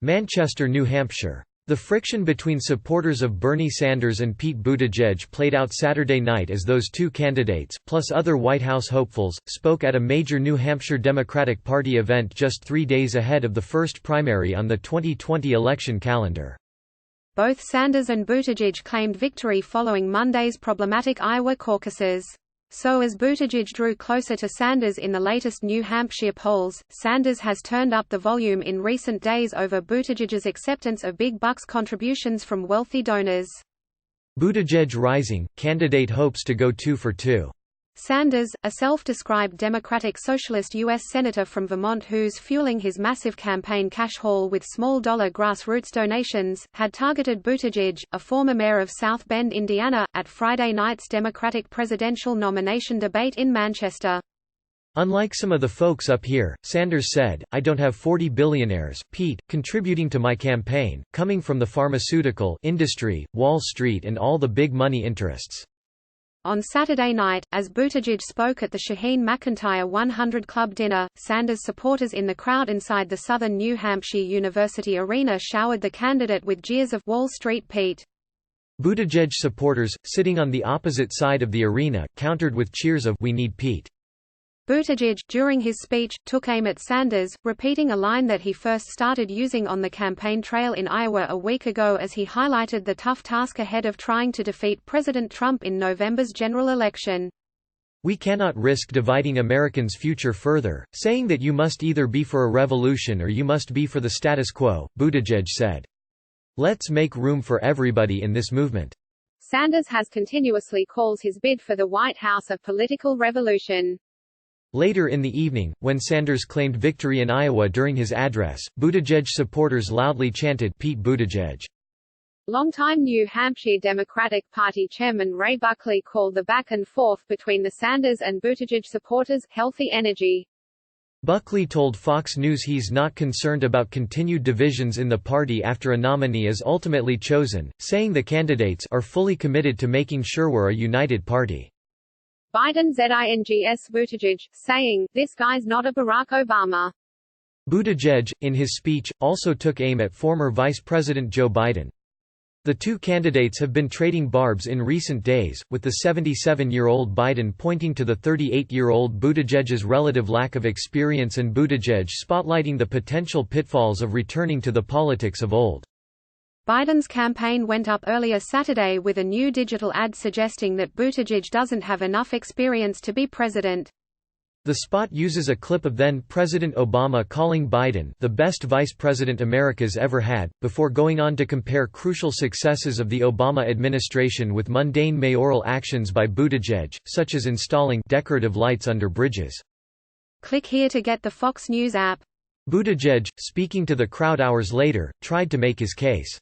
Manchester, New Hampshire. The friction between supporters of Bernie Sanders and Pete Buttigieg played out Saturday night as those two candidates, plus other White House hopefuls, spoke at a major New Hampshire Democratic Party event just 3 days ahead of the first primary on the 2020 election calendar. Both Sanders and Buttigieg claimed victory following Monday's problematic Iowa caucuses. So as Buttigieg drew closer to Sanders in the latest New Hampshire polls, Sanders has turned up the volume in recent days over Buttigieg's acceptance of big bucks contributions from wealthy donors. Buttigieg rising, candidate hopes to go 2 for 2. Sanders, a self-described Democratic Socialist U.S. Senator from Vermont who's fueling his massive campaign cash haul with small-dollar grassroots donations, had targeted Buttigieg, a former mayor of South Bend, Indiana, at Friday night's Democratic presidential nomination debate in Manchester. Unlike some of the folks up here, Sanders said, I don't have 40 billionaires, Pete, contributing to my campaign, coming from the pharmaceutical industry, Wall Street and all the big money interests. On Saturday night, as Buttigieg spoke at the Shaheen McIntyre 100 Club dinner, Sanders supporters in the crowd inside the Southern New Hampshire University Arena showered the candidate with jeers of "Wall Street Pete." Buttigieg supporters, sitting on the opposite side of the arena, countered with cheers of "We need Pete." Buttigieg, during his speech, took aim at Sanders, repeating a line that he first started using on the campaign trail in Iowa a week ago as he highlighted the tough task ahead of trying to defeat President Trump in November's general election. We cannot risk dividing Americans' future further, saying that you must either be for a revolution or you must be for the status quo, Buttigieg said. Let's make room for everybody in this movement. Sanders has continuously called his bid for the White House a political revolution. Later in the evening, when Sanders claimed victory in Iowa during his address, Buttigieg supporters loudly chanted, "Pete Buttigieg." Longtime New Hampshire Democratic Party Chairman Ray Buckley called the back and forth between the Sanders and Buttigieg supporters, "healthy energy." Buckley told Fox News he's not concerned about continued divisions in the party after a nominee is ultimately chosen, saying the candidates are fully committed to making sure we're a united party. Biden zings Buttigieg, saying, "This guy's not a Barack Obama." Buttigieg, in his speech, also took aim at former Vice President Joe Biden. The two candidates have been trading barbs in recent days, with the 77-year-old Biden pointing to the 38-year-old Buttigieg's relative lack of experience and Buttigieg spotlighting the potential pitfalls of returning to the politics of old. Biden's campaign went up earlier Saturday with a new digital ad suggesting that Buttigieg doesn't have enough experience to be president. The spot uses a clip of then-President Obama calling Biden the best vice president America's ever had, before going on to compare crucial successes of the Obama administration with mundane mayoral actions by Buttigieg, such as installing decorative lights under bridges. Click here to get the Fox News app. Buttigieg, speaking to the crowd hours later, tried to make his case.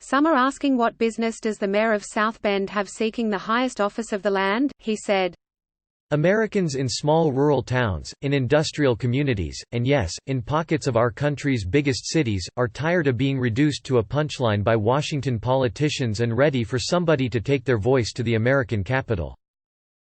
Some are asking what business does the mayor of South Bend have seeking the highest office of the land, he said. Americans in small rural towns, in industrial communities, and yes, in pockets of our country's biggest cities, are tired of being reduced to a punchline by Washington politicians and ready for somebody to take their voice to the American Capitol.